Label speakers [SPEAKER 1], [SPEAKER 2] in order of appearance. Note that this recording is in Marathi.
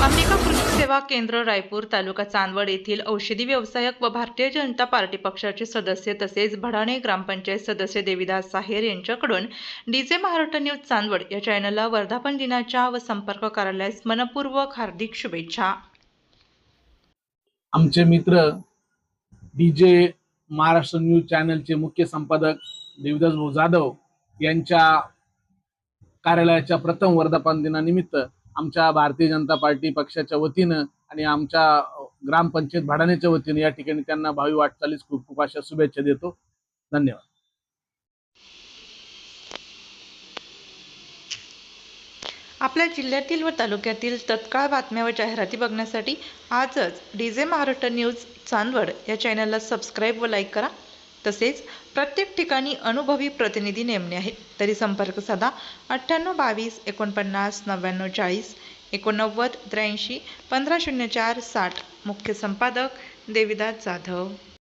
[SPEAKER 1] अंबिका कृषी सेवा केंद्र रायपूर तालुका चांदवड येथील औषधी व्यावसायक व भारतीय जनता पार्टी पक्षाचे सदस्य तसेच भडाणे ग्रामपंचायत सदस्य देविदास साहेर यांच्याकडून डीजे महाराष्ट्र न्यूज चांदवड या चॅनलला वर्धापन दिनाच्या व संपर्क कार्यालयास मनपूर्वक हार्दिक शुभेच्छा।
[SPEAKER 2] आमचे मित्र डीजे महाराष्ट्र न्यूज चॅनलचे मुख्य संपादक देविदास भाऊ जाधव यांच्या कार्यालयाच्या प्रथम वर्धापन दिनानिमित्त आमच्या भारतीय जनता पार्टी पक्षाच्या वतीनं आणि आमच्या ग्रामपंचायत भाडाण्याच्या वतीनं या ठिकाणी त्यांना भावी वाटचालीस खूप खूप अशा शुभेच्छा देतो। धन्यवाद।
[SPEAKER 1] आपल्या जिल्ह्यातील व तालुक्यातील तत्काळ बातम्या व जाहिराती बघण्यासाठी आजच डीजे महाराष्ट्र न्यूज चांदवड या चॅनलला सबस्क्राईब व लाईक करा। तसेच प्रत्येक ठिकाणी अनुभवी प्रतिनिधी नेमणे आहे, तरी संपर्क साधा 98 22 49 99 40 89 83 1504 60। मुख्य संपादक देविदास जाधव।